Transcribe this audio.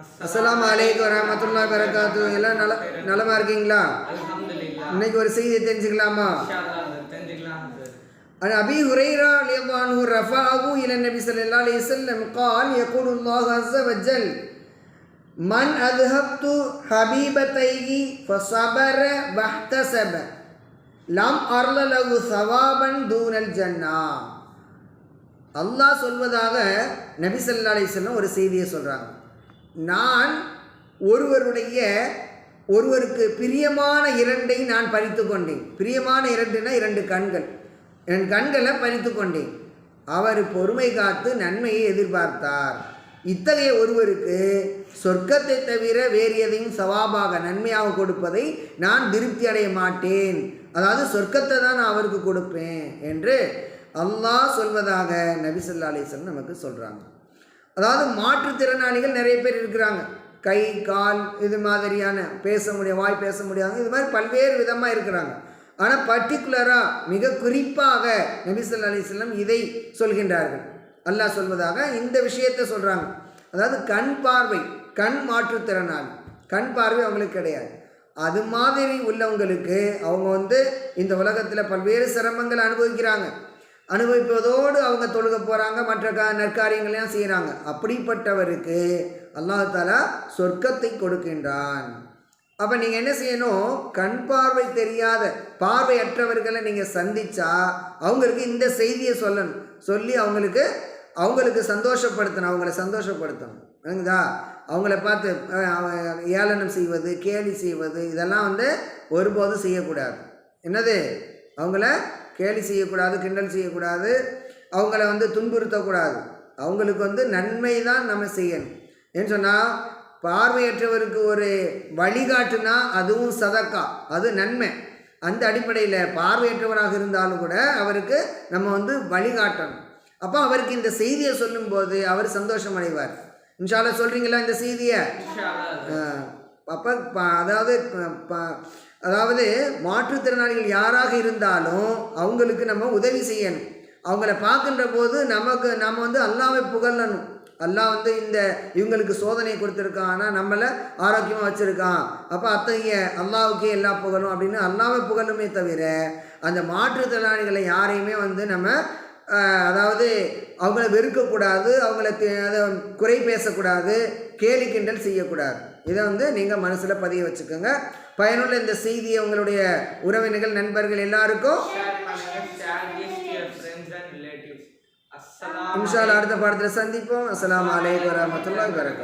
அஸ்ஸலாமு அலைக்கும் வரஹ்மத்துல்லாஹி வபரகாத்துஹு. எல்லாம் நலமா இருக்கீங்களா? இன்னைக்கு ஒரு செய்தியை தெரிஞ்சுக்கலாமா? عن أبي هريرة رضي الله عنه رفعه إلى النبي صلى الله عليه وسلم قال يقول الله عز وجل من أذهبت حبيبتيه فصبر واحتسب لم أرل له ثوابا دون الجنة. அல்லாஹ் சொல்வதாக நபி ஸல்லல்லாஹு அலைஹி வஸல்லம் ஒரு செய்தியை சொல்கிறாங்க. நான் ஒருவருக்கு பிரியமான இரண்டை நான் பறித்து கொண்டேன். பிரியமான இரண்டுனா இரண்டு கண்கள், என் கண்களை பறித்து கொண்டேன். அவர் பொறுமை காத்து நன்மையை எதிர்பார்த்தார். இத்தகைய ஒருவருக்கு சொர்க்கத்தை தவிர வேறு எதையும் சவாபாக நன்மையாக கொடுப்பதை நான் திருப்தி அடைய மாட்டேன். அதாவது சொர்க்கத்தை தான் நான் அவருக்கு கொடுப்பேன் என்று அல்லாஹ் சொல்வதாக நபி ஸல்லல்லாஹு அலைஹி வஸல்லம் நமக்கு சொல்கிறாங்க. அதாவது மாற்றுத்திறனாளிகள் நிறைய பேர் இருக்கிறாங்க. கை கால் இது மாதிரியான வாய் பேச முடியாத இது மாதிரி பல்வேறு விதமாக இருக்கிறாங்க. ஆனால் பர்டிகுலராக மிக குறிப்பாக நபி ஸல்லல்லாஹு அலைஹி வஸல்லம் இதை சொல்கின்றார்கள். அல்லாஹ் சொல்வதாக இந்த விஷயத்தை சொல்கிறாங்க. அதாவது கண் மாற்றுத்திறனாளி, கண் பார்வை அவங்களுக்கு கிடையாது. அது மாதிரி உள்ளவங்களுக்கு அவங்க இந்த உலகத்தில் பல்வேறு சிரமங்கள் அனுபவிப்பதோடு அவங்க தொழுக போகிறாங்க, மற்ற நற்காரியங்களையும் செய்கிறாங்க. அப்படிப்பட்டவருக்கு அல்லாஹ் தஆலா சொர்க்கத்தை கொடுக்கின்றான். அப்போ நீங்கள் என்ன செய்யணும்? கண் பார்வை தெரியாத பார்வையற்றவர்களை நீங்கள் சந்தித்தா அவங்களுக்கு இந்த செய்தியை சொல்லணும். சொல்லி அவங்களுக்கு சந்தோஷப்படுத்தணும், அவங்கள சந்தோஷப்படுத்தணும். விளங்குதா? அவங்கள பார்த்து ஏளனம் செய்வது, கேலி செய்வது இதெல்லாம் ஒருபோதும் செய்யக்கூடாது. என்னது? அவங்கள கேலி செய்யக்கூடாது, கிண்டல் செய்யக்கூடாது, அவங்கள துன்புறுத்தக்கூடாது. அவங்களுக்கு நன்மை தான் நம்ம செய்யணும். ஏன்னு சொன்னால் பார்வையற்றவருக்கு ஒரு வழிகாட்டுனா அதுவும் சதக்கா, அது நன்மை. அந்த அடிப்படையில் பார்வையற்றவராக இருந்தாலும் கூட அவருக்கு நம்ம வழிகாட்டணும். அப்போ அவருக்கு இந்த செய்தியை சொல்லும்போது அவர் சந்தோஷம் அடைவார். இன்ஷா அல்லாஹ் சொல்கிறீங்களா இந்த செய்தியை? அப்போ அதாவது மாற்றுத்திறனாளிகள் யாராக இருந்தாலும் அவங்களுக்கு நம்ம உதவி செய்யணும். அவங்கள பார்க்கின்ற போது நம்ம அல்லாஹ்வை புகழணும். அல்லாஹ் இவங்களுக்கு சோதனை கொடுத்துருக்கான், ஆனால் நம்மளை ஆரோக்கியமாக வச்சுருக்கான். அப்போ அத்தகைய அல்லாஹ்வுக்கே எல்லா புகழும் அப்படின்னு அல்லாஹ்வை புகழுமே தவிர அந்த மாற்றுத்திறனாளிகளை யாரையுமே நம்ம அதாவது அவங்கள வெறுக்கக்கூடாது, அவங்கள குறை பேசக்கூடாது, கேலி கிண்டல் செய்யக்கூடாது. இதை நீங்கள் மனசில் பதிய வச்சுக்கோங்க. பயனுள்ள இந்த செய்தியை உங்களுடைய உறவினர்கள், நண்பர்கள் எல்லாருக்கும் இன்ஷா அல்லாஹ் அடுத்த பாடத்தில் சந்திப்போம். அஸ்ஸலாமு அலைக்கும் வரஹ்மத்துல்லாஹி வபரகாத்துஹு.